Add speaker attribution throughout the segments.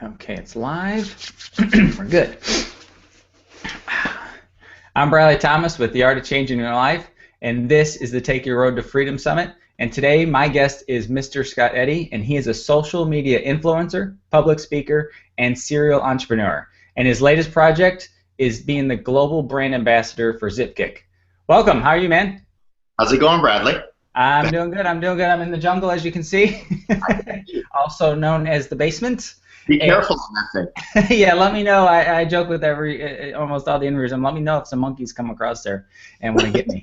Speaker 1: Okay, it's live. We're good. I'm Bradley Thomas with The Art of Changing Your Life, and this is the Take Your Road to Freedom Summit. And today, my guest is Mr. Scott Eddy, and he is a social media influencer, public speaker, and serial entrepreneur. And his latest project is being the global brand ambassador for Zipkick. Welcome. How are you, man?
Speaker 2: How's it going, Bradley?
Speaker 1: I'm doing good. I'm doing good. I'm in the jungle, as you can see, also known as the basement.
Speaker 2: Be
Speaker 1: And
Speaker 2: careful on that thing.
Speaker 1: yeah, let me know. I joke with almost all the interviews. Let me know if some monkeys come across there and want to get me.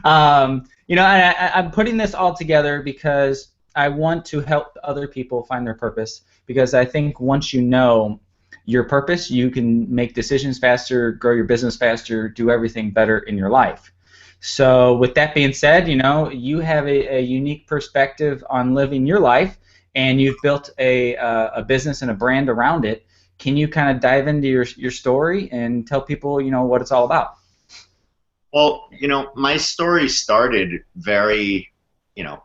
Speaker 1: I'm putting this all together because I want to help other people find their purpose. Because I think once you know your purpose, you can make decisions faster, grow your business faster, do everything better in your life. So with that being said, you have a unique perspective on living your life, and you've built a business and a brand around it. Can you kind of dive into your story and tell people, what it's all about?
Speaker 2: Well, my story started you know,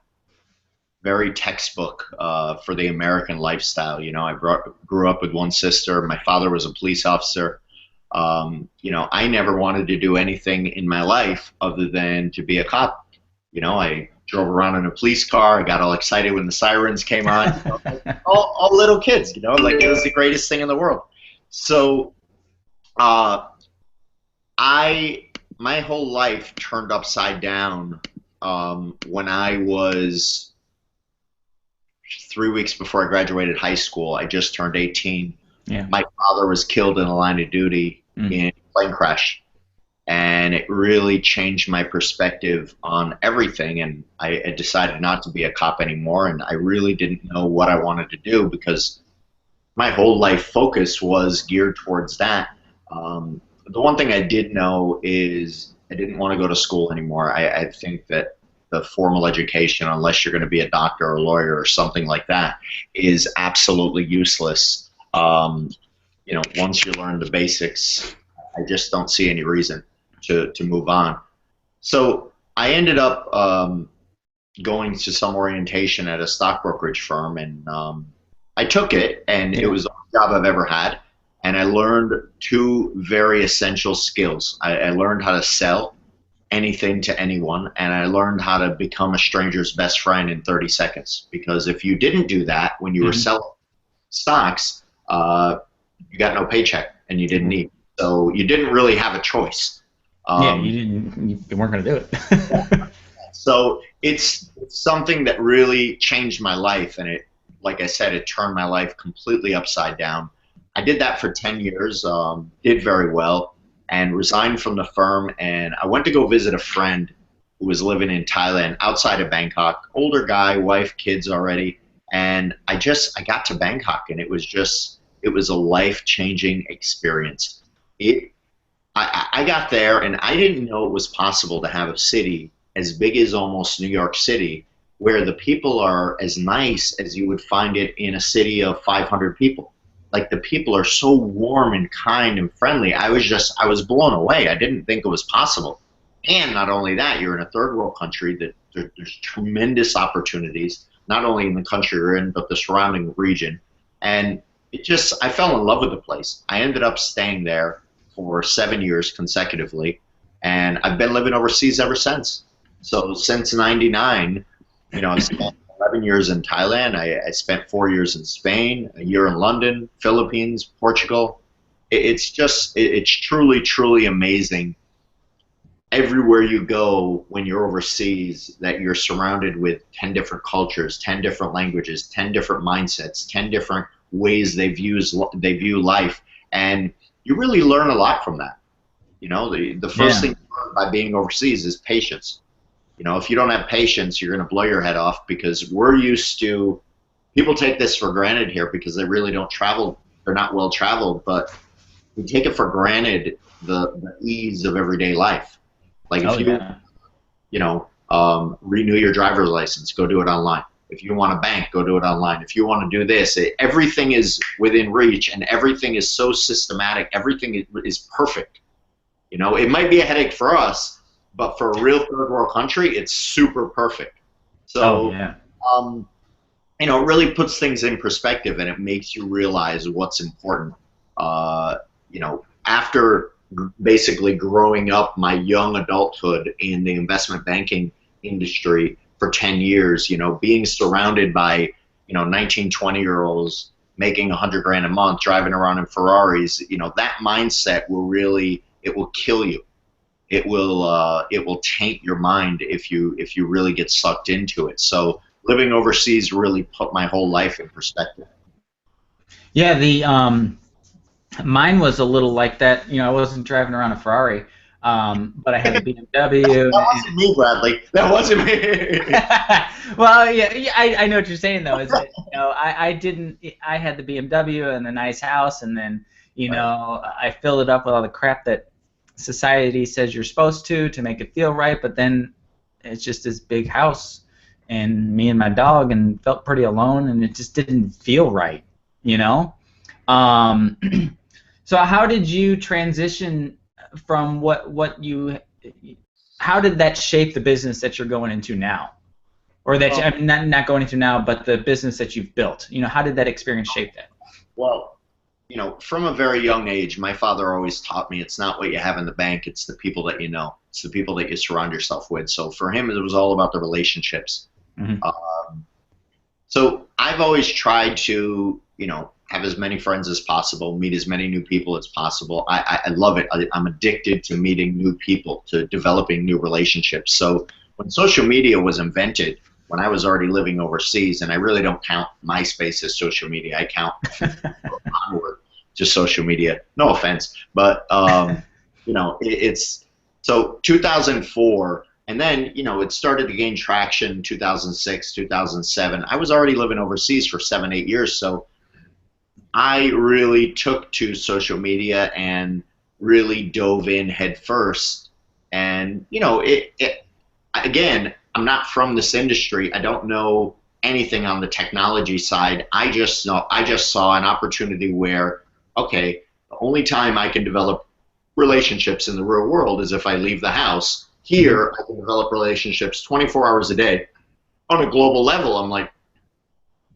Speaker 2: very textbook for the American lifestyle. I grew up with one sister. My father was a police officer. I never wanted to do anything in my life other than to be a cop. I drove around in a police car. I got all excited when the sirens came on. All little kids, like it was the greatest thing in the world. So uh, my whole life turned upside down when I was 3 weeks before I graduated high school. I just turned 18.
Speaker 1: Yeah.
Speaker 2: My father was killed in the line of duty in a plane crash, and it really changed my perspective on everything. And I decided not to be a cop anymore, and I really didn't know what I wanted to do because my whole life focus was geared towards that. The one thing I did know is I didn't want to go to school anymore. I think that the formal education, unless you're going to be a doctor or a lawyer or something like that, is absolutely useless. Once you learn the basics, I just don't see any reason to move on. So I ended up going to some orientation at a stock brokerage firm, and I took it, and it
Speaker 1: Yeah.
Speaker 2: was the only job I've ever had. And I learned two very essential skills. I learned how to sell anything to anyone, and I learned how to become a stranger's best friend in 30 seconds. Because if you didn't do that when you were
Speaker 1: Hmm.
Speaker 2: selling stocks, you got no paycheck, and you didn't eat. So you didn't really have a choice.
Speaker 1: Yeah,
Speaker 2: Um,
Speaker 1: you weren't going to do it.
Speaker 2: so it's something that really changed my life, and like I said, it turned my life completely upside down. I did that for 10 years, did very well, and resigned from the firm. And I went to go visit a friend who was living in Thailand outside of Bangkok, older guy, wife, kids already. And I got to Bangkok, and it was a life-changing experience. I got there, and I didn't know it was possible to have a city as big as almost New York City, where the people are as nice as you would find it in a city of 500 people. Like, the people are so warm and kind and friendly. I was blown away. I didn't think it was possible. And not only that, you're in a third world country that there's tremendous opportunities, not only in the country you're in, but the surrounding region. And I fell in love with the place. I ended up staying there for 7 years consecutively, and I've been living overseas ever since. So since '99, I spent 11 years in Thailand. I spent 4 years in Spain, a year in London, Philippines, Portugal. It's truly, truly amazing everywhere you go when you're overseas that you're surrounded with 10 different cultures, 10 different languages, 10 different mindsets, 10 different ways they view life. And you really learn a lot from that. The first
Speaker 1: Yeah.
Speaker 2: thing you learn by being overseas is patience. If you don't have patience, you're going to blow your head off, because we're used to, people take this for granted here because they really don't travel. They're not well traveled, but we take it for granted the ease of everyday life. Like,
Speaker 1: Oh
Speaker 2: if you,
Speaker 1: yeah.
Speaker 2: renew your driver's license, go do it online. If you want a bank, go do it online. If you want to do this, everything is within reach, and everything is so systematic. Everything is perfect. It might be a headache for us, but for a real third world country, it's super perfect.
Speaker 1: Oh
Speaker 2: So
Speaker 1: yeah.
Speaker 2: um, it really puts things in perspective, and it makes you realize what's important. After basically growing up my young adulthood in the investment banking industry for 10 years, being surrounded by, 19, 20-year-olds making 100 grand a month, driving around in Ferraris, that mindset it will kill you. It will taint your mind if you really get sucked into it. So living overseas really put my whole life in perspective.
Speaker 1: Yeah, the mine was a little like that. I wasn't driving around a Ferrari, but I had the BMW.
Speaker 2: That wasn't me, Bradley. That wasn't me.
Speaker 1: Well, yeah, yeah, I know what you're saying though. Is that I didn't. I had the BMW and the nice house, and then
Speaker 2: Right.
Speaker 1: I filled it up with all the crap that society says you're supposed to make it feel right, but then it's just this big house and me and my dog, and felt pretty alone, and it just didn't feel right, you know. Um, so how did you transition from what you? How did that shape the business that you're going into now, or that
Speaker 2: Well,
Speaker 1: I mean, not going into now, but the business that you've built? How did that experience shape that?
Speaker 2: well, from a very young age, my father always taught me it's not what you have in the bank, it's the people that you know. It's the people that you surround yourself with. So for him, it was all about the relationships.
Speaker 1: Hmm.
Speaker 2: Um, so I've always tried to, have as many friends as possible, meet as many new people as possible. I love it. I'm addicted to meeting new people, to developing new relationships. So when social media was invented, when I was already living overseas, and I really don't count MySpace as social media, I count onward to social media. No offense, but it's so 2004, and then it started to gain traction 2006, 2007. I was already living overseas for 7, 8 years, so I really took to social media and really dove in head first. And again, I'm not from this industry. I don't know anything on the technology side. I just saw an opportunity where, okay, the only time I can develop relationships in the real world is if I leave the house.
Speaker 1: Hmm.
Speaker 2: Here, I can develop relationships 24 hours a day on a global level. I'm like,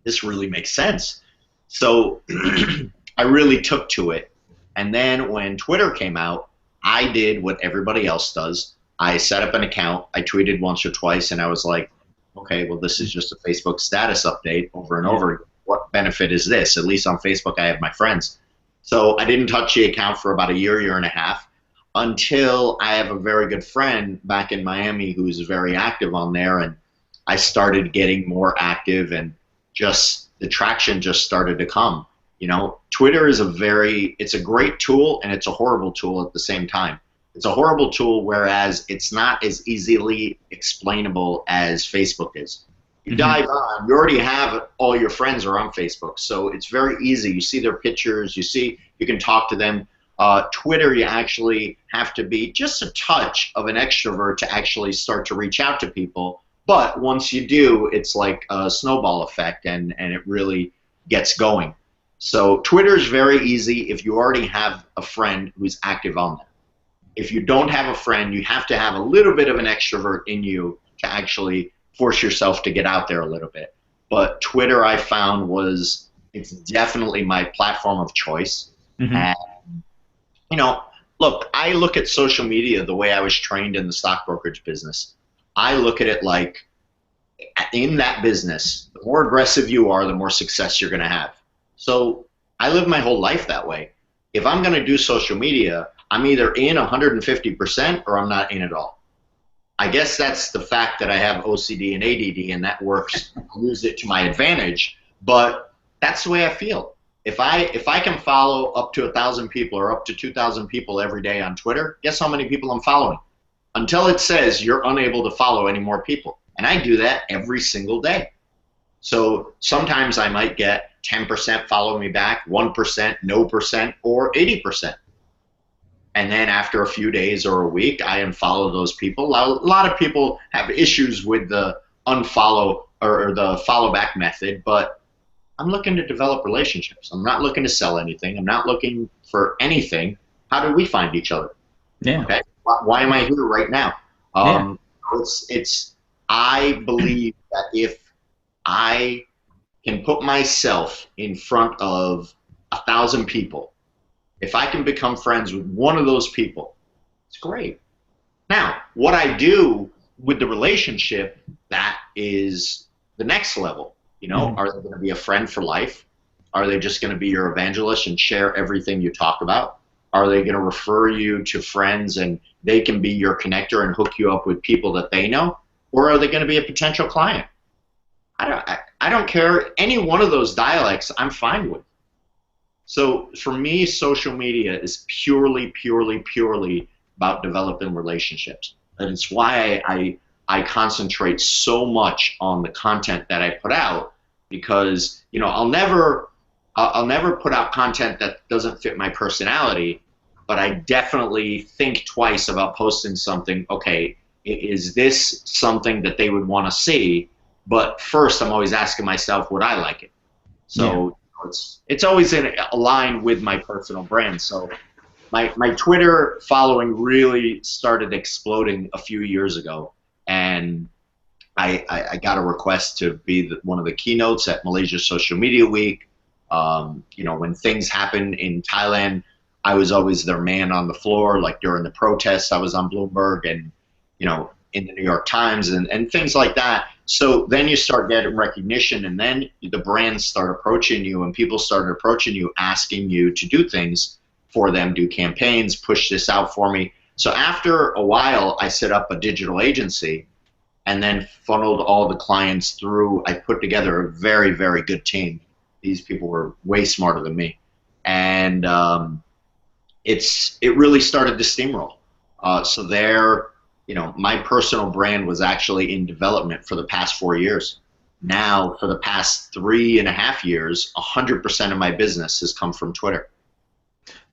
Speaker 2: this really makes sense. So I really took to it. And then when Twitter came out, I did what everybody else does. I set up an account. I tweeted once or twice, and I was like, okay, well, this is just a Facebook status update over and
Speaker 1: Yeah.
Speaker 2: over again. What benefit is this? At least on Facebook, I have my friends. So I didn't touch the account for about a year, year and a half, until I have a very good friend back in Miami who's very active on there, and I started getting more active, and just the traction just started to come. Twitter it's a great tool, and it's a horrible tool at the same time. It's a horrible tool, whereas it's not as easily explainable as Facebook is. You
Speaker 1: Hmm.
Speaker 2: dive on, you already have all your friends are on Facebook, so it's very easy. You see their pictures, you can talk to them. Twitter, you actually have to be just a touch of an extrovert to actually start to reach out to people. But once you do, it's like a snowball effect, and it really gets going. So Twitter is very easy if you already have a friend who's active on there. If you don't have a friend, you have to have a little bit of an extrovert in you to actually force yourself to get out there a little bit. But Twitter, I found, it's definitely my platform of choice.
Speaker 1: Hmm.
Speaker 2: And you know, look, I look at social media the way I was trained in the stock brokerage business. I look at it like, in that business, the more aggressive you are, the more success you're going to have. So I live my whole life that way. If I'm going to do social media, I'm either in 150% or I'm not in at all. I guess that's the fact that I have OCD and ADD, and that works. I use it to my advantage, but that's the way I feel. If I can follow up to 1,000 people or up to 2,000 people every day on Twitter, guess how many people I'm following? Until it says you're unable to follow any more people, and I do that every single day. So sometimes I might get 10% follow me back, 1%, no percent, or 80%. And then after a few days or a week, I unfollow those people. A lot of people have issues with the unfollow or the follow back method, but I'm looking to develop relationships. I'm not looking to sell anything. I'm not looking for anything. How do we find each other?
Speaker 1: Yeah.
Speaker 2: Okay. Why am I here right now?
Speaker 1: Yeah.
Speaker 2: Um, it's I believe that if I can put myself in front of 1,000 people, if I can become friends with one of those people, it's great. Now, what I do with the relationship, that is the next level. You know,
Speaker 1: Mhm.
Speaker 2: are they going to be a friend for life? Are they just going to be your evangelist and share everything you talk about? Are they going to refer you to friends and they can be your connector and hook you up with people that they know? Or are they going to be a potential client? I don't care. Any one of those dialects, I'm fine with. So for me, social media is purely about developing relationships. And it's why I concentrate so much on the content that I put out, because, you know, I'll never put out content that doesn't fit my personality, but I definitely think twice about posting something. Okay, is this something that they would want to see? But first, I'm always asking myself, would I like it?
Speaker 1: Yeah.
Speaker 2: So it's always in aligned with my personal brand. So my Twitter following really started exploding a few years ago, and I got a request to be one of the keynotes at Malaysia Social Media Week. You know, when things happen in Thailand, I was always their man on the floor. Like during the protests, I was on Bloomberg and, you know, in the New York Times and things like that. So then you start getting recognition, and then the brands start approaching you, and people start approaching you, asking you to do things for them, do campaigns, push this out for me. So after a while, I set up a digital agency and then funneled all the clients through. I put together a very good team. These people were way smarter than me, and it really started to steamroll. So there, you know, my personal brand was actually in development for the past 4 years. Now, for the past 3.5 years, 100% of my business has come from Twitter.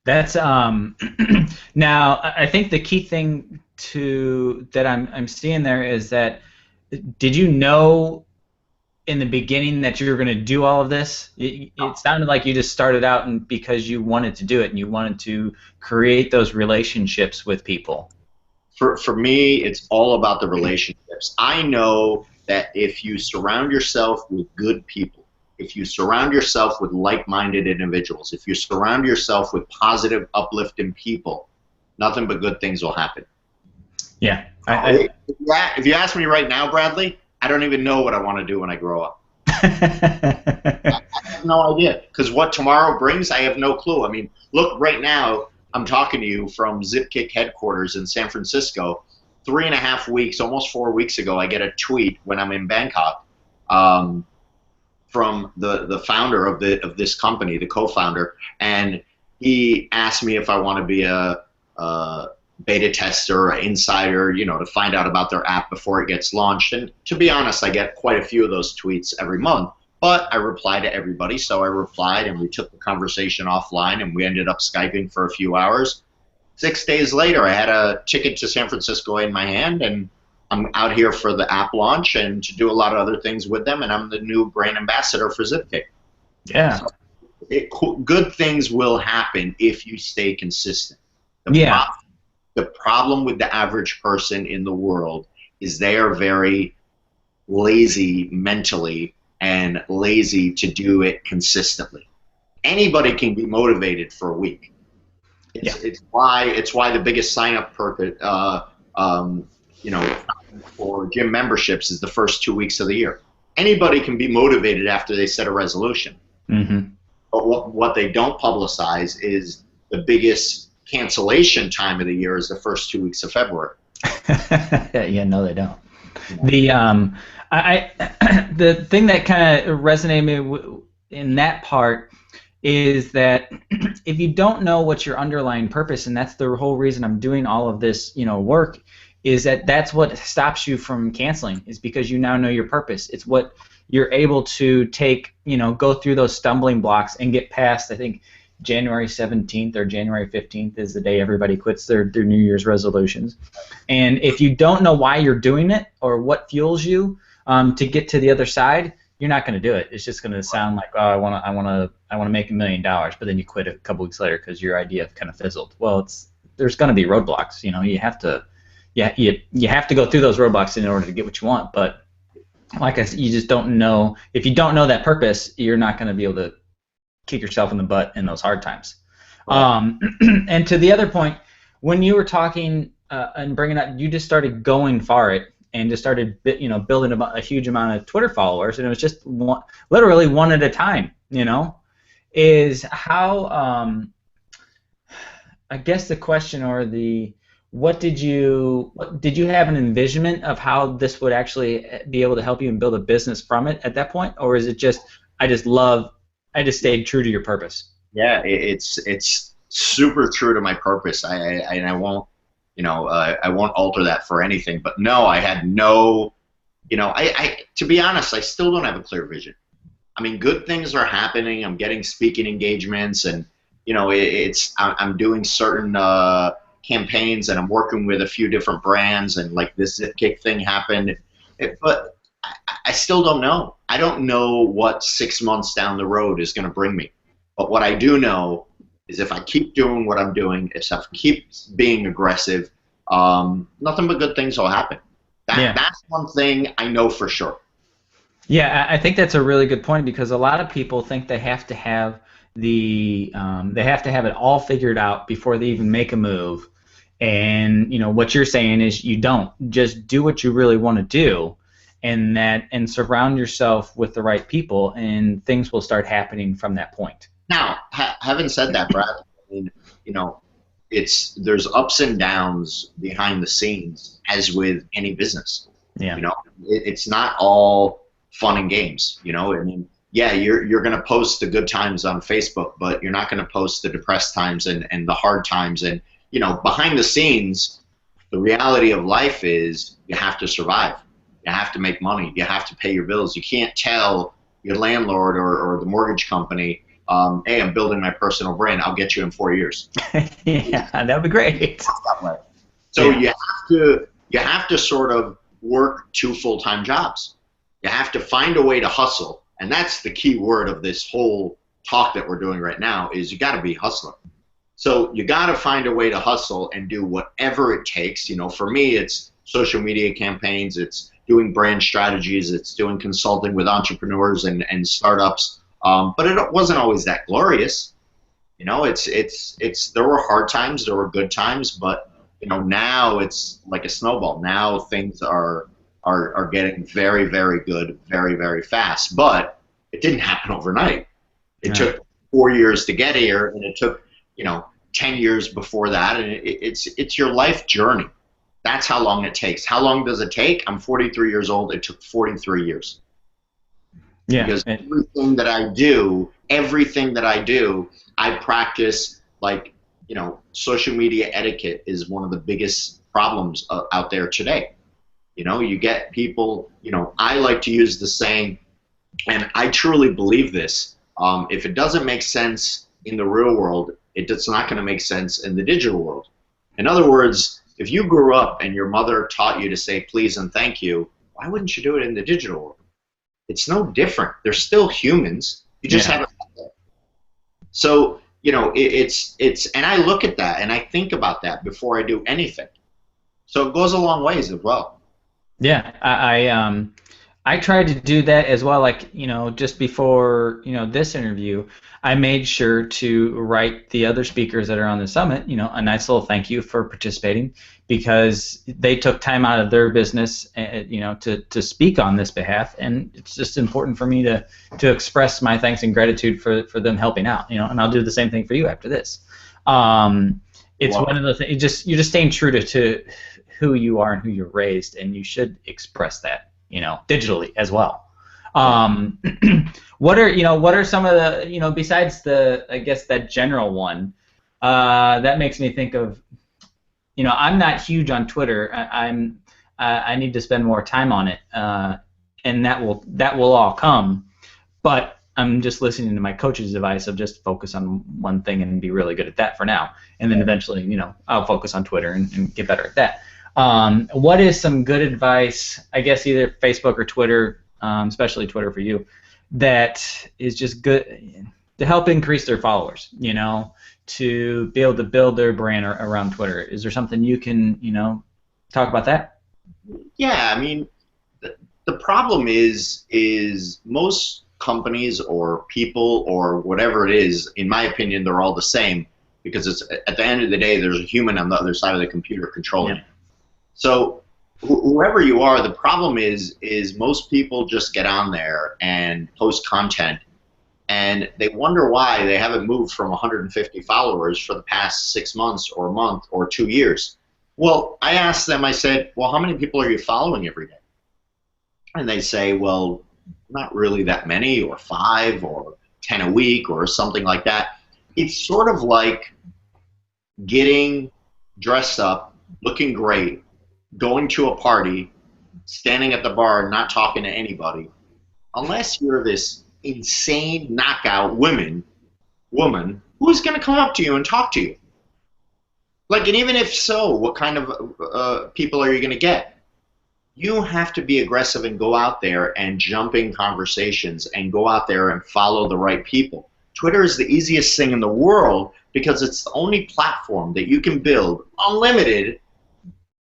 Speaker 1: That's now I think the key thing to that I'm seeing there is that did you know in the beginning that you were going to do all of this? It sounded like you just started out and because you wanted to do it and you wanted to create those relationships with people.
Speaker 2: For me, it's all about the relationships. I know that if you surround yourself with good people, if you surround yourself with like-minded individuals, if you surround yourself with positive, uplifting people, nothing but good things will happen.
Speaker 1: Yeah,
Speaker 2: If you ask me right now, Bradley, I don't even know what I want to do when I grow up. I have no idea, because what tomorrow brings, I have no clue. I mean, look, right now, I'm talking to you from Zipkick headquarters in San Francisco. 3.5 weeks, almost 4 weeks ago, I get a tweet when I'm in Bangkok um, from the founder of this company, the co-founder, and he asked me if I want to be a beta tester, or insider, you know, to find out about their app before it gets launched. And to be honest, I get quite a few of those tweets every month. But I reply to everybody, so I replied, and we took the conversation offline, and we ended up Skyping for a few hours. 6 days later, I had a ticket to San Francisco in my hand, and I'm out here for the app launch and to do a lot of other things with them, and I'm the new brand ambassador for Zipkick.
Speaker 1: yeah,
Speaker 2: So good things will happen if you stay consistent. The,
Speaker 1: yeah,
Speaker 2: pro- the problem with the average person in the world is they are very lazy mentally and lazy to do it consistently. Anybody can be motivated for a week.
Speaker 1: yeah.
Speaker 2: It's why the biggest sign up um, you know, for gym memberships is the first 2 weeks of the year. Anybody can be motivated after they set a resolution.
Speaker 1: Mm-hmm.
Speaker 2: But what they don't publicize is the biggest cancellation time of the year is the first 2 weeks of February.
Speaker 1: Yeah, no, they don't.
Speaker 2: You know?
Speaker 1: The the thing that kind of resonated me in that part is that if you don't know what your underlying purpose, and that's the whole reason I'm doing all of this, work, is that's what stops you from canceling, is because you now know your purpose. It's what you're able to take, go through those stumbling blocks and get past. I think January 17th or January 15th is the day everybody quits their New Year's resolutions. And if you don't know why you're doing it or what fuels you to get to the other side, you're not going to do it. It's just going to sound like, oh, I want to make $1 million, but then you quit a couple weeks later because your idea kind of fizzled. Well, there's going to be roadblocks. You have to go through those roadblocks in order to get what you want. But like I said, you just don't know. If you don't know that purpose, you're not going to be able to kick yourself in the butt in those hard times.
Speaker 2: Right.
Speaker 1: And to the other point, when you were talking and bringing up, you just started going for it and just started, building a huge amount of Twitter followers, and it was just literally one at a time. Is how I guess the question or the did you have an envisionment of how this would actually be able to help you and build a business from it at that point, or is it just I just stayed true to your purpose?
Speaker 2: Yeah, it's super true to my purpose. I won't, I won't alter that for anything. But no, I had no, I to be honest, I still don't have a clear vision. I mean, good things are happening. I'm getting speaking engagements, and I'm doing certain campaigns, and I'm working with a few different brands, and like this Zipkick thing happened. But I still don't know. I don't know what 6 months down the road is going to bring me. But what I do know is if I keep doing what I'm doing, if I keep being aggressive, nothing but good things will happen. That's one thing I know for sure.
Speaker 1: Yeah, I think that's a really good point because a lot of people think they have to have they have to have it all figured out before they even make a move. And what you're saying is you don't just do what you really want to do, and surround yourself with the right people, and things will start happening from that point.
Speaker 2: Now, having said that, Brad, I mean, there's ups and downs behind the scenes, as with any business.
Speaker 1: Yeah.
Speaker 2: It's not all fun and games. I mean, yeah, you're going to post the good times on Facebook, but you're not going to post the depressed times and the hard times. And behind the scenes, the reality of life is you have to survive. You have to make money. You have to pay your bills. You can't tell your landlord or the mortgage company, hey, I'm building my personal brand. I'll get you in 4 years.
Speaker 1: Yeah, that would be great.
Speaker 2: So yeah. you have to sort of work 2 full-time jobs. You have to find a way to hustle, and that's the key word of this whole talk that we're doing right now is you got to be a hustler. So you got to find a way to hustle and do whatever it takes. For me, it's social media campaigns, it's doing brand strategies, it's doing consulting with entrepreneurs and startups. But it wasn't always that glorious. It's there were hard times, there were good times, but now it's like a snowball. Now things are getting very, very good, very, very fast. But it didn't happen overnight. It took 4 years to get here, and it took 10 years before that, and it's your life journey. That's how long it takes. How long does it take? I'm 43 years old. It took 43 years.
Speaker 1: Yeah.
Speaker 2: Because everything that I do, I practice. Like, social media etiquette is one of the biggest problems out there today. You get people, I like to use the saying, and I truly believe this, if it doesn't make sense in the real world, it's not going to make sense in the digital world. In other words, if you grew up and your mother taught you to say please and thank you, why wouldn't you do it in the digital world? It's no different. They're still humans. You just haven't. So, and I look at that and I think about that before I do anything. So it goes a long ways as well.
Speaker 1: Yeah, I tried to do that as well. Like, just before, this interview, I made sure to write the other speakers that are on the summit, a nice little thank you for participating because they took time out of their business, to speak on this behalf, and it's just important for me to express my thanks and gratitude for them helping out, and I'll do the same thing for you after this. It's one of the things. You're just staying true to who you are and who you're raised, and you should express that, digitally as well. What are some of the, besides I guess that general one, that makes me think of, I'm not huge on Twitter. I need to spend more time on it, and that will all come. But I'm just listening to my coach's advice of just focus on one thing and be really good at that for now, and then eventually, I'll focus on Twitter and get better at that. What is some good advice, I guess either Facebook or Twitter, especially Twitter for you, that is just good to help increase their followers, to be able to build their brand around Twitter? Is there something you can, talk about that?
Speaker 2: Yeah, I mean, the problem is most companies or people or whatever it is, in my opinion, they're all the same because it's at the end of the day, there's a human on the other side of the computer controlling it. So whoever you are, the problem is most people just get on there and post content, and they wonder why they haven't moved from 150 followers for the past 6 months or a month or 2 years. Well, I asked them, I said, well, how many people are you following every day? And they say, well, not really that many, or 5 or 10 a week or something like that. It's sort of like getting dressed up, looking great, going to a party, standing at the bar and not talking to anybody. Unless you're this insane knockout woman, who's going to come up to you and talk to you? Like, and even if so, what kind of people are you going to get? You have to be aggressive and go out there and jump in conversations and go out there and follow the right people. Twitter is the easiest thing in the world because it's the only platform that you can build unlimited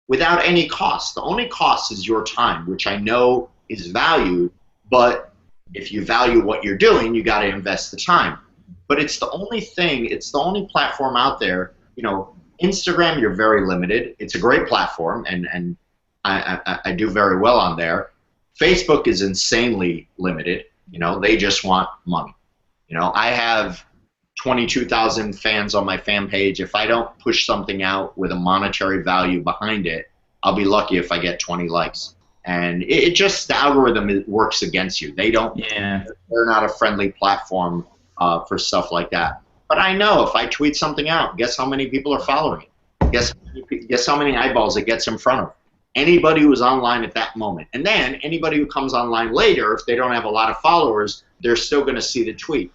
Speaker 2: without any cost. The only cost is your time, which I know is valued, but if you value what you're doing, you got to invest the time. But it's the only thing, it's the only platform out there. You know, Instagram, you're very limited. It's a great platform, and I do very well on there. Facebook is insanely limited. You know, they just want money. You know, I have 22,000 fans on my fan page. If I don't push something out with a monetary value behind it, I'll be lucky if I get 20 likes. And it just, the algorithm works against you. They don't, they're not a friendly platform for stuff like that. But I know if I tweet something out, guess how many people are following it? Guess how many eyeballs it gets in front of? Anybody who's online at that moment. And then anybody who comes online later, if they don't have a lot of followers, they're still going to see the tweet.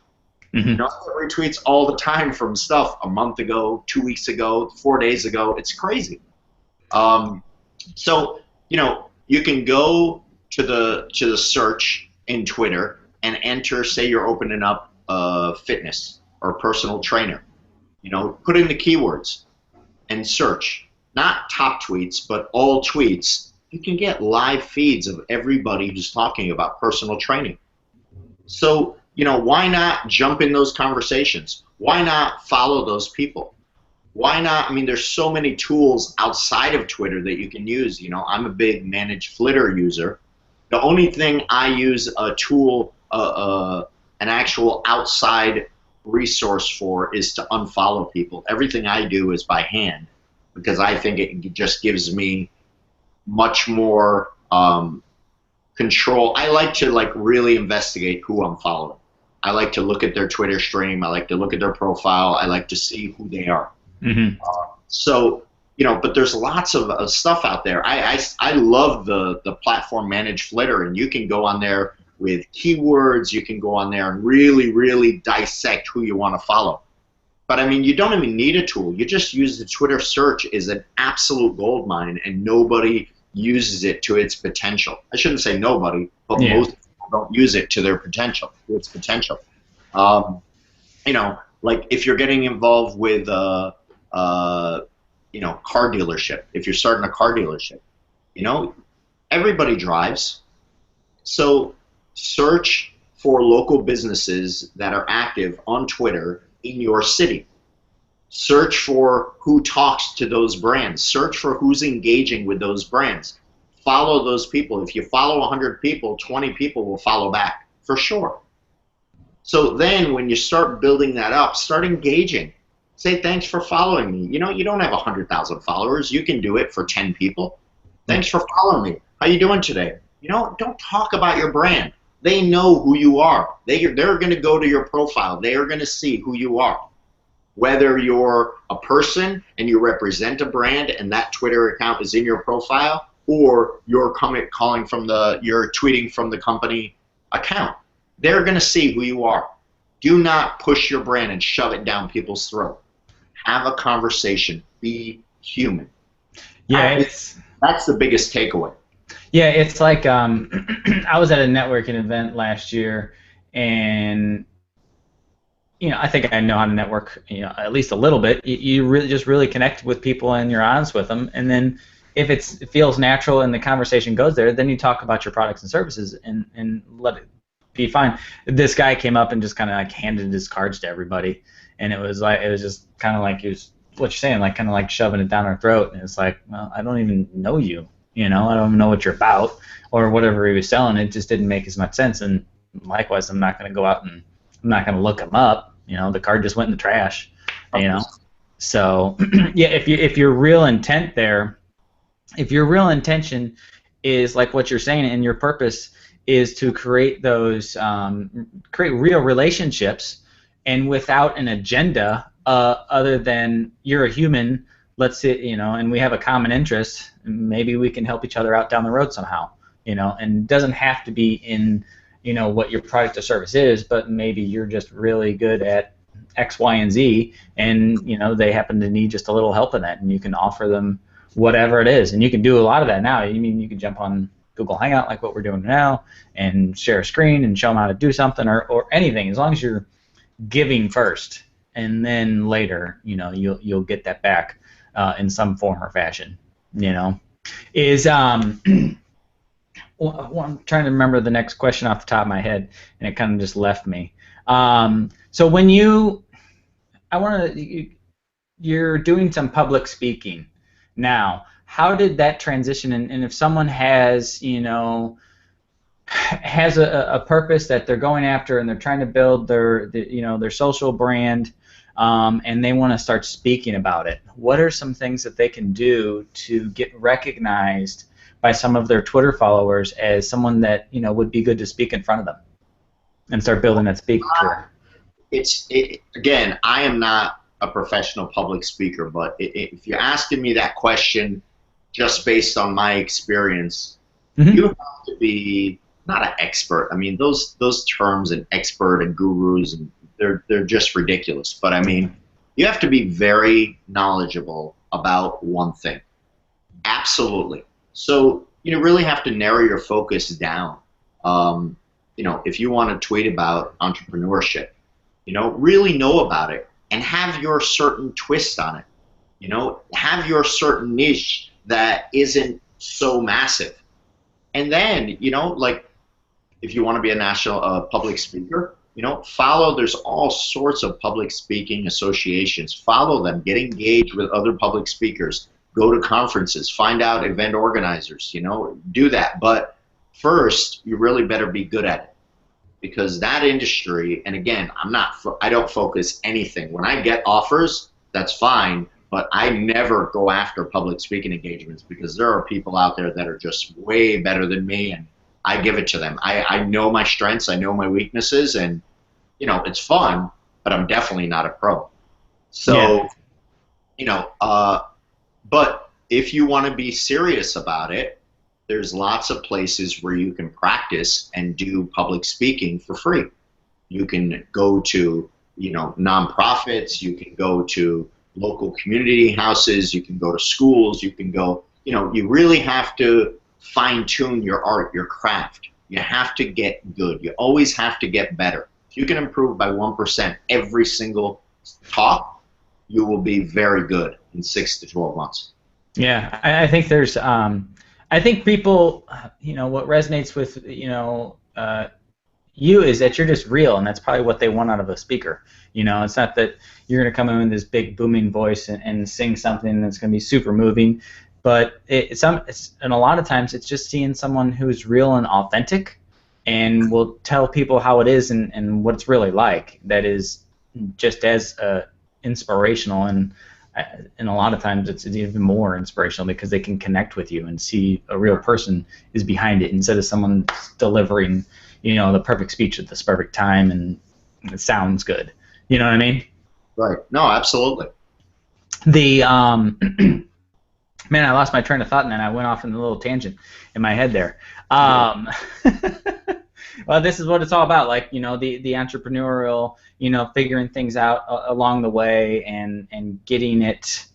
Speaker 2: Mm-hmm. You know, I get retweets all the time from stuff a month ago, 2 weeks ago, 4 days ago. It's crazy. So, you know, you can go to the search in Twitter and enter, say you're opening up fitness or personal trainer. You know, put in the keywords and search. Not top tweets, but all tweets. You can get live feeds of everybody who's talking about personal training. So, you know, why not jump in those conversations? Why not follow those people? Why not? I mean, there's so many tools outside of Twitter that you can use. You know, I'm a big Managed Flitter user. The only thing I use a tool, an actual outside resource for is to unfollow people. Everything I do is by hand because I think it just gives me much more control. I like to really investigate who I'm following. I like to look at their Twitter stream. I like to look at their profile. I like to see who they are. Mm-hmm. So, you know, but there's lots of stuff out there. I love the platform Managed Flitter, and you can go on there with keywords. You can go on there and really, really dissect who you want to follow. But, I mean, you don't even need a tool. You just use the Twitter search is an absolute goldmine, and nobody uses it to its potential. I shouldn't say nobody, but most people don't use it to their potential, to its potential. You know, like if you're getting involved with, you know, car dealership, if you're starting a car dealership, you know, everybody drives. So search for local businesses that are active on Twitter in your city. Search for who talks to those brands. Search for who's engaging with those brands. Follow those people. If you follow 100 people, 20 people will follow back, for sure. So then when you start building that up, start engaging. Say, thanks for following me. You know, you don't have 100,000 followers. You can do it for 10 people. Thanks for following me. How you doing today? You know, don't talk about your brand. They know who you are. They're going to go to your profile. They are going to see who you are. Whether you're a person and you represent a brand and that Twitter account is in your profile, or you're you're tweeting from the company account, they're going to see who you are. Do not push your brand and shove it down people's throat. Have a conversation. Be human.
Speaker 1: Yeah,
Speaker 2: that's the biggest takeaway.
Speaker 1: Yeah, it's like I was at a networking event last year, and you know, I think I know how to network, you know, at least a little bit. You really connect with people and you're honest with them, and then if it feels natural and the conversation goes there, then you talk about your products and services and let it be fine. This guy came up and just kind of like handed his cards to everybody, and it was just kind of like he was what you're saying, like kind of like shoving it down our throat, and it's like, well, I don't even know you, I don't even know what you're about or whatever he was selling. It just didn't make as much sense, and likewise, I'm not going to go out and I'm not going to look him up. The card just went in the trash. So yeah, if your real intent there, if your real intention is like what you're saying, and your purpose is to create those create real relationships, and without an agenda other than you're a human, let's say, and we have a common interest, maybe we can help each other out down the road somehow, and it doesn't have to be in what your product or service is, but maybe you're just really good at X, Y, and Z, and they happen to need just a little help in that, and you can offer them whatever it is, and you can do a lot of that now. You can jump on Google Hangout like what we're doing now, and share a screen and show them how to do something, or anything, as long as you're giving first, and then later, you'll get that back in some form or fashion. Is well, I'm trying to remember the next question off the top of my head, and it kind of just left me. So when you're doing some public speaking now, how did that transition? And if someone has a purpose that they're going after, and they're trying to build their social brand, and they want to start speaking about it, what are some things that they can do to get recognized by some of their Twitter followers as someone that would be good to speak in front of them, and start building that speaking career?
Speaker 2: Again, I am not a professional public speaker, but if you're asking me that question just based on my experience, you have to be not an expert. I mean, those terms, and expert and gurus, and they're just ridiculous. But I mean, you have to be very knowledgeable about one thing. Absolutely. So you really have to narrow your focus down. If you want to tweet about entrepreneurship, really know about it and have your certain twist on it. Have your certain niche that isn't so massive. And then, like if you want to be a national public speaker, there's all sorts of public speaking associations. Follow them, get engaged with other public speakers, go to conferences, find out event organizers, do that. But first, you really better be good at it. Because that industry, and again, I don't focus anything. When I get offers, that's fine, but I never go after public speaking engagements, because there are people out there that are just way better than me, and I give it to them. I know my strengths, I know my weaknesses, and it's fun, but I'm definitely not a pro. So, but if you want to be serious about it, there's lots of places where you can practice and do public speaking for free. You can go to, nonprofits, you can go to local community houses, you can go to schools, you can go, you really have to fine-tune your art, your craft. You have to get good. You always have to get better. If you can improve by 1% every single talk, you will be very good in 6 to 12 months.
Speaker 1: Yeah, I think there's I think people, what resonates with, you is that you're just real, and that's probably what they want out of a speaker. It's not that you're going to come in with this big booming voice and sing something that's going to be super moving, but and a lot of times it's just seeing someone who's real and authentic, and will tell people how it is and what it's really like. That is just as inspirational, and a lot of times it's even more inspirational, because they can connect with you and see a real person is behind it, instead of someone delivering, the perfect speech at this perfect time and it sounds good. You know what I mean?
Speaker 2: Right. No, absolutely.
Speaker 1: The man, I lost my train of thought, and then I went off in a little tangent in my head there. Well, this is what it's all about, like, the entrepreneurial, figuring things out along the way, and getting it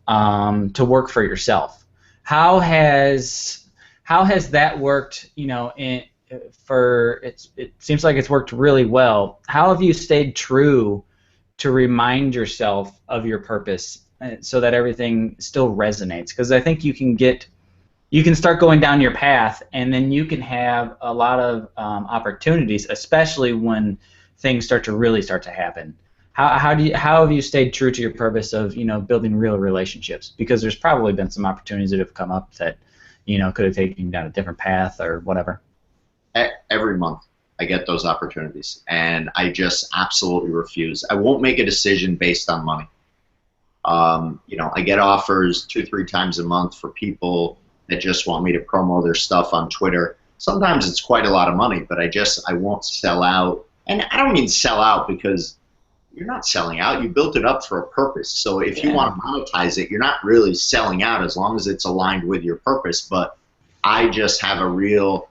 Speaker 1: to work for yourself. How has that worked? It seems like it's worked really well. How have you stayed true to remind yourself of your purpose so that everything still resonates. Because I think you can start going down your path, and then you can have a lot of opportunities, especially when things start to happen. How have you stayed true to your purpose of building real relationships? Because there's probably been some opportunities that have come up that could have taken you down a different path or whatever.
Speaker 2: Every month I get those opportunities, and I just absolutely refuse. I won't make a decision based on money. I get offers 2, 3 times a month for people that just want me to promo their stuff on Twitter. Sometimes it's quite a lot of money, but I won't sell out. And I don't mean sell out because you're not selling out. You built it up for a purpose. So if you want to monetize it, you're not really selling out as long as it's aligned with your purpose. But I just have a real,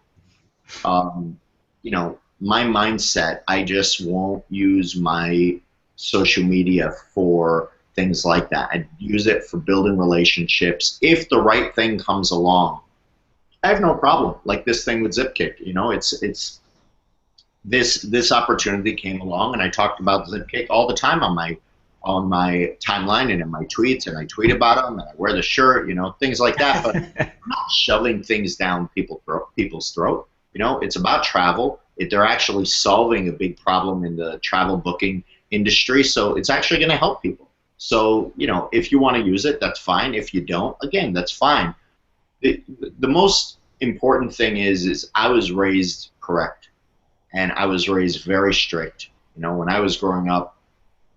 Speaker 2: my mindset. I just won't use my social media for things like that. I use it for building relationships. If the right thing comes along, I have no problem. Like this thing with Zipkick, it's this opportunity came along, and I talked about Zipkick all the time on my timeline and in my tweets, and I tweet about them, and I wear the shirt, things like that. But I'm not shoving things down people's throat. It's about travel. They're actually solving a big problem in the travel booking industry, so it's actually going to help people. So, if you want to use it, that's fine. If you don't, again, that's fine. The most important thing is I was raised correct, and I was raised very strict. When I was growing up,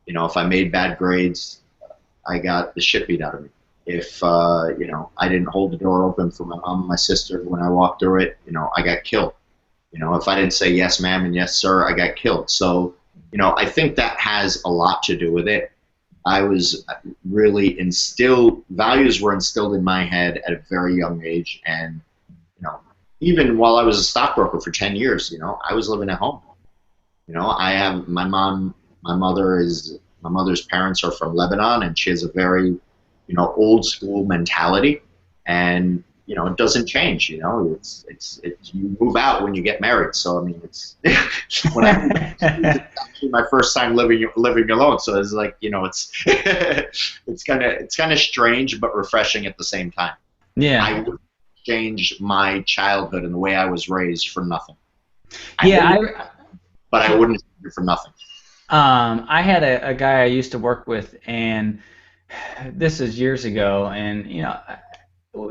Speaker 2: if I made bad grades, I got the shit beat out of me. If, I didn't hold the door open for my mom and my sister when I walked through it, I got killed. If I didn't say yes, ma'am, and yes, sir, I got killed. So, I think that has a lot to do with it. I was really values were instilled in my head at a very young age. And, even while I was a stockbroker for 10 years, I was living at home. I have my mother's parents are from Lebanon, and she has a very, old school mentality. And, it doesn't change, it's you move out when you get married. So, I mean, it's it's actually my first time living alone. So it's like, it's, it's kind of strange, but refreshing at the same time.
Speaker 1: Yeah.
Speaker 2: I wouldn't change my childhood and the way I was raised for nothing. But I wouldn't change it for nothing.
Speaker 1: I had a guy I used to work with, and this is years ago, and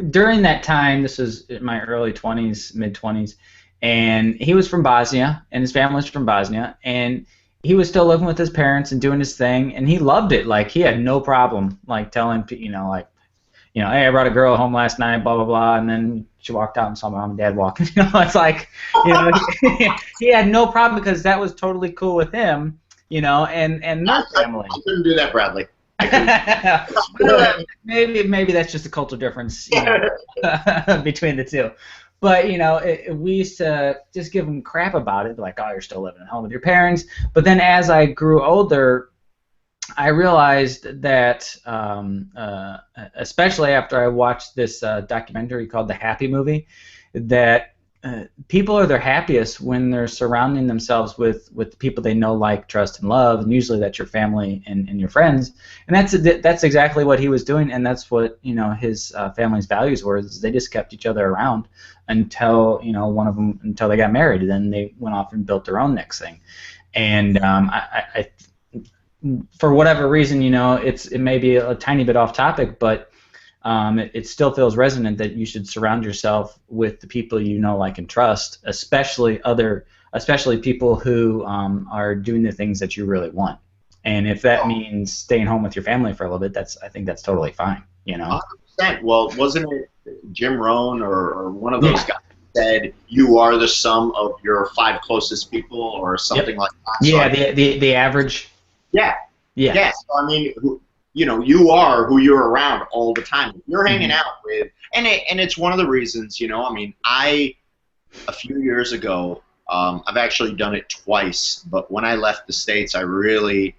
Speaker 1: during that time, this was in my early 20s, mid 20s, and he was from Bosnia, and his family was from Bosnia, and he was still living with his parents and doing his thing, and he loved it. Like, he had no problem, like, telling, hey, I brought a girl home last night, blah, blah, blah, and then she walked out and saw mom and dad walking. It's like, he had no problem because that was totally cool with him, and their family.
Speaker 2: I couldn't do that, Bradley.
Speaker 1: Maybe that's just a cultural difference between the two. But we used to just give them crap about it, like, oh, you're still living at home with your parents. But then as I grew older, I realized that, especially after I watched this documentary called The Happy Movie, that people are their happiest when they're surrounding themselves with the people they know, like, trust, and love, and usually that's your family and your friends. And that's exactly what he was doing, and that's what his family's values were. Is they just kept each other around until one of them until they got married, and then they went off and built their own next thing. And I for whatever reason, it may be a tiny bit off topic, but it still feels resonant that you should surround yourself with the people like, and trust, especially people who are doing the things that you really want. And if that means staying home with your family for a little bit, I think that's totally fine.
Speaker 2: 100%. Well, wasn't it Jim Rohn or one of those guys said you are the sum of your 5 closest people or something like that?
Speaker 1: Yeah, so the average.
Speaker 2: Yeah. So, I mean, you are who you're around all the time. You're hanging out with, and it's one of the reasons, I mean, a few years ago, I've actually done it twice, but when I left the States, I really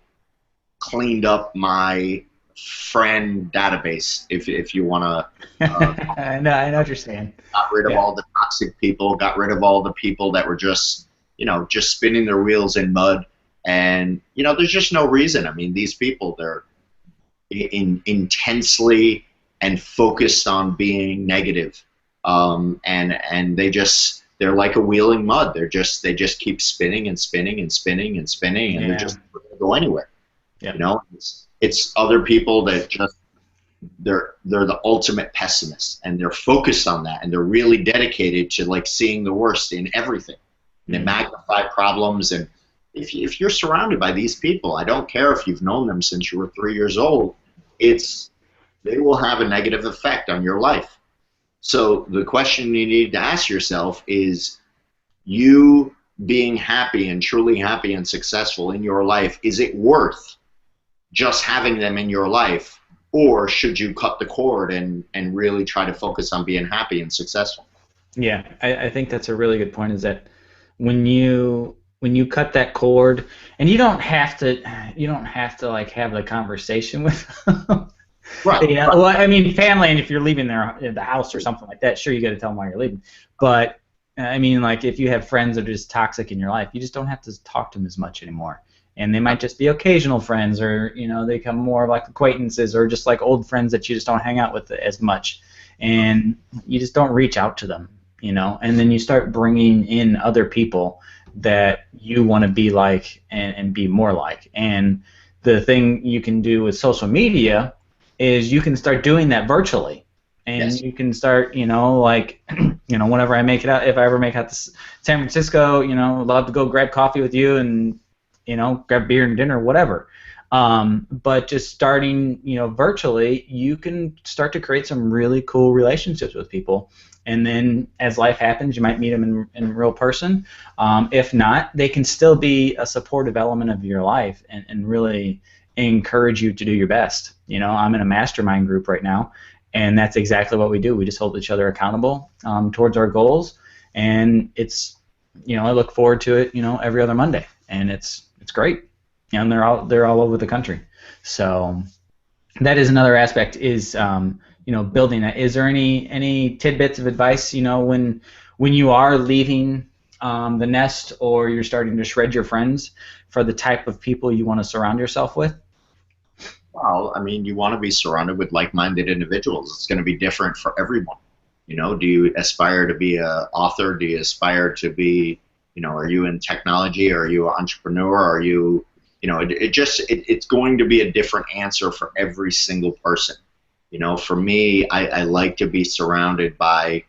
Speaker 2: cleaned up my friend database, if you want to.
Speaker 1: I know what you're saying.
Speaker 2: Got rid of all the toxic people, got rid of all the people that were just spinning their wheels in mud. And, there's just no reason. I mean, these people, intensely and focused on being negative. And they're like a wheeling mud. They just keep spinning and spinning and spinning and spinning, and they're
Speaker 1: Yeah.
Speaker 2: just not going to go anywhere.
Speaker 1: Yep.
Speaker 2: You know, it's other people that just they're the ultimate pessimists, and they're focused on that, and they're really dedicated to like seeing the worst in everything. And they magnify problems. And if you're surrounded by these people, I don't care if you've known them since you were 3 years old, they will have a negative effect on your life. So the question you need to ask yourself is, you being happy and truly happy and successful in your life, is it worth just having them in your life, or should you cut the cord and really try to focus on being happy and successful?
Speaker 1: Yeah, I think that's a really good point. Is that when you cut that cord, and you don't have to like have the conversation with them.
Speaker 2: Right.
Speaker 1: Yeah, well, I mean, family, and if you're leaving the house or something like that, sure, you got to tell them why you're leaving. But I mean, like, if you have friends that are just toxic in your life, you just don't have to talk to them as much anymore. And they might just be occasional friends, or they become more like acquaintances, or just like old friends that you just don't hang out with as much, and you just don't reach out to them, And then you start bringing in other people that you want to be like and be more like. And the thing you can do with social media is you can start doing that virtually, and
Speaker 2: Yes.
Speaker 1: you can start, like, whenever I make it out, if I ever make out to San Francisco, love to go grab coffee with you and, grab beer and dinner, whatever. But just starting, virtually, you can start to create some really cool relationships with people. And then as life happens, you might meet them in real person. If not, they can still be a supportive element of your life and really encourage you to do your best. I'm in a mastermind group right now, and that's exactly what we do. We just hold each other accountable towards our goals, and I look forward to it, every other Monday, and it's great. And they're all over the country. So that is another aspect, is building that. Is there any tidbits of advice, when you are leaving the nest, or you're starting to shred your friends, for the type of people you want to surround yourself with?
Speaker 2: Well, I mean, you want to be surrounded with like-minded individuals. It's going to be different for everyone. Do you aspire to be an author? Do you aspire to be, are you in technology? Are you an entrepreneur? Are you, it's going to be a different answer for every single person. For me, I like to be surrounded by,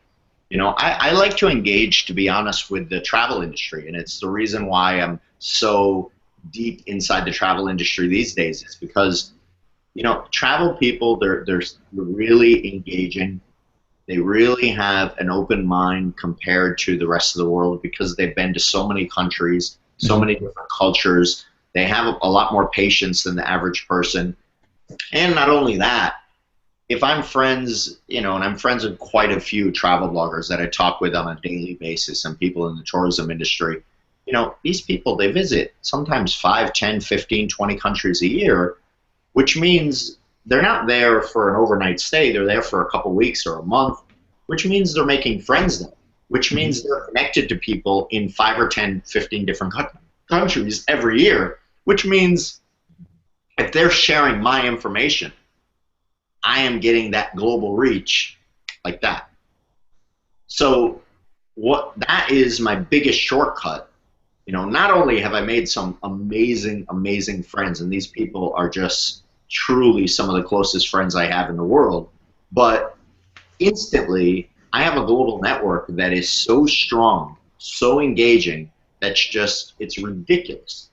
Speaker 2: I like to engage, to be honest, with the travel industry. And it's the reason why I'm so deep inside the travel industry these days, is because, travel people, they're really engaging. They really have an open mind compared to the rest of the world, because they've been to so many countries, so many different cultures. They have a lot more patience than the average person. And not only that, if I'm friends, and I'm friends with quite a few travel bloggers that I talk with on a daily basis, and people in the tourism industry, these people, they visit sometimes 5, 10, 15, 20 countries a year, which means they're not there for an overnight stay. They're there for a couple weeks or a month, which means they're making friends there, which means they're connected to people in 5 or 10, 15 different countries every year, which means if they're sharing my information, I am getting that global reach like that. So that is my biggest shortcut. Not only have I made some amazing, amazing friends, and these people are just truly some of the closest friends I have in the world, but instantly I have a global network that is so strong, so engaging, it's ridiculous.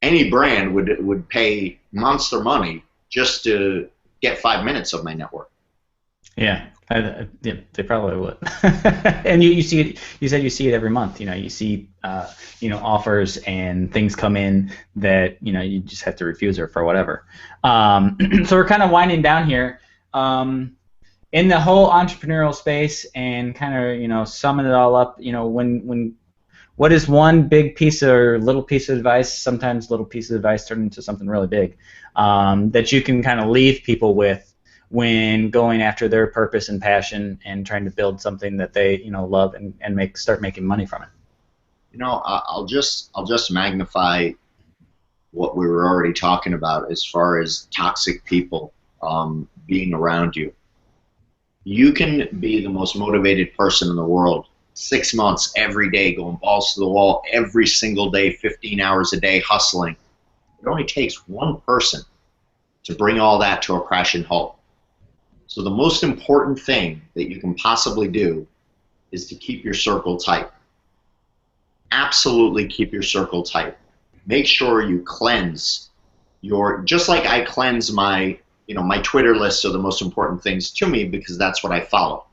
Speaker 2: Any brand would pay monster money just to get 5 minutes of my network.
Speaker 1: Yeah, yeah, they probably would. And you see it. You said you see it every month. You see offers and things come in that you just have to refuse, or for whatever. So we're kind of winding down here. In the whole entrepreneurial space, and kind of summing it all up. What is one big piece or little piece of advice? Sometimes little piece of advice turn into something really big, that you can kind of leave people with when going after their purpose and passion, and trying to build something that they love, and start making money from it.
Speaker 2: I'll just magnify what we were already talking about as far as toxic people. being around you. You can be the most motivated person in the world, 6 months, every day, going balls to the wall, every single day, 15 hours a day, hustling. It only takes one person to bring all that to a crashing halt. So the most important thing that you can possibly do is to keep your circle tight. Absolutely keep your circle tight. Make sure you cleanse your, just like I cleanse my, my Twitter list of the most important things to me, because that's what I follow.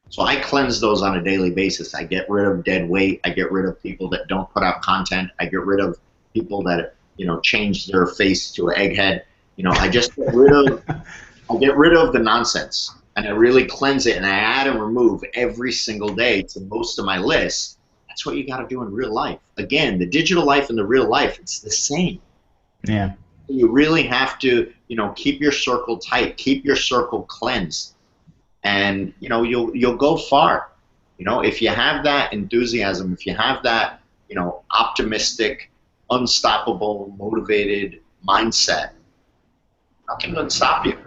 Speaker 2: So I cleanse those on a daily basis. I get rid of dead weight. I get rid of people that don't put out content. I get rid of people that, change their face to an egghead. I just get rid of the nonsense, and I really cleanse it, and I add and remove every single day to most of my lists. That's what you got to do in real life. Again, the digital life and the real life, it's the same.
Speaker 1: Yeah.
Speaker 2: You really have to, keep your circle tight, keep your circle cleansed, and you'll go far. If you have that enthusiasm, if you have that, optimistic, unstoppable, motivated mindset, nothing can stop you.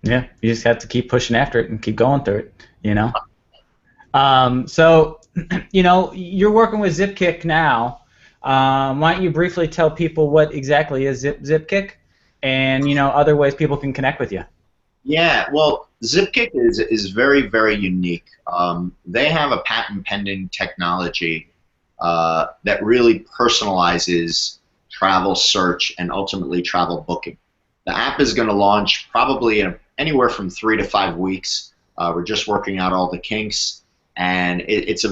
Speaker 1: Yeah, you just have to keep pushing after it and keep going through it. So, you're working with Zipkick now. Why don't you briefly tell people what exactly is Zipkick, and other ways people can connect with you?
Speaker 2: Yeah, well, Zipkick is very, very unique. They have a patent pending technology that really personalizes travel search and ultimately travel booking. The app is going to launch probably in anywhere from 3 to 5 weeks. We're just working out all the kinks, and it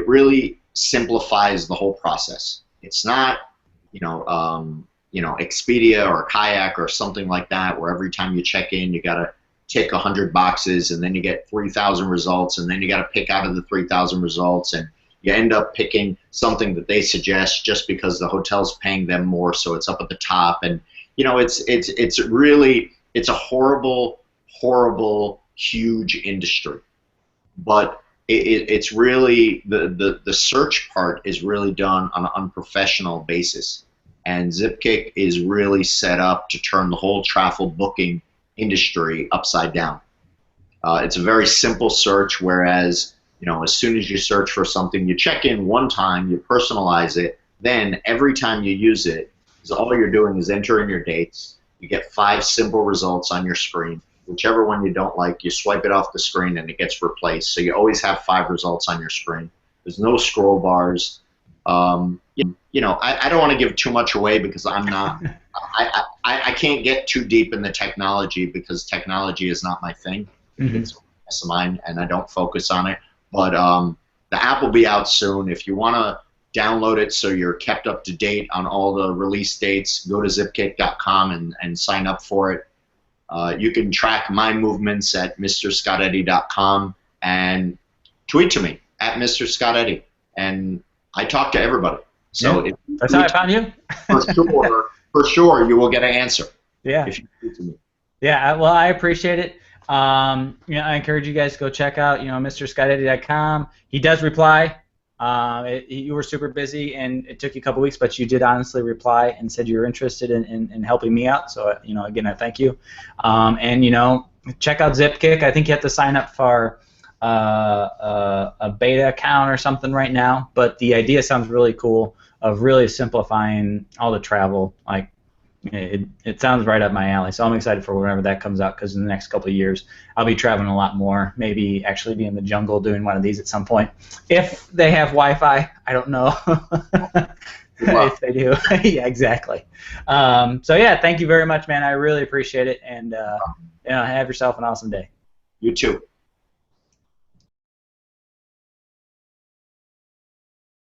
Speaker 2: really simplifies the whole process. It's not, Expedia or Kayak or something like that, where every time you check in, you got to tick 100 boxes, and then you get 3,000 results, and then you got to pick out of the 3,000 results, and you end up picking something that they suggest just because the hotel's paying them more, so it's up at the top. And it's a horrible, horrible, huge industry. But it's really the search part is really done on an unprofessional basis. And Zipkick is really set up to turn the whole travel booking industry upside down. It's a very simple search, whereas as soon as you search for something, you check in one time, you personalize it, then every time you use it, all you're doing is entering your dates. You get 5 simple results on your screen. Whichever one you don't like, you swipe it off the screen and it gets replaced. So you always have 5 results on your screen. There's no scroll bars. I don't want to give too much away because I'm not. I can't get too deep in the technology because technology is not my thing.
Speaker 1: Mm-hmm.
Speaker 2: It's mine, and I don't focus on it. But the app will be out soon. If you want to download it so you're kept up to date on all the release dates, go to zipkick.com and sign up for it. You can track my movements at mrscotteddy.com and tweet to me at Mr. Scott Eddy. And I talk to everybody. So
Speaker 1: yeah, that's how I found you.
Speaker 2: for sure, you will get an answer.
Speaker 1: Yeah.
Speaker 2: If you tweet to me.
Speaker 1: Yeah, well, I appreciate it. I encourage you guys to go check out, mrscotteddy.com. He does reply. You were super busy, and it took you a couple weeks, but you did honestly reply and said you were interested in helping me out. So, again, I thank you. Check out Zipkick. I think you have to sign up for a beta account or something right now, but the idea sounds really cool of really simplifying all the travel. Like, it sounds right up my alley, so I'm excited for whenever that comes out, because in the next couple of years I'll be traveling a lot more, maybe actually be in the jungle doing one of these at some point. If they have Wi-Fi, I don't know. If they do. Yeah, exactly. So yeah, thank you very much, man. I really appreciate it, and have yourself an awesome day.
Speaker 2: You too.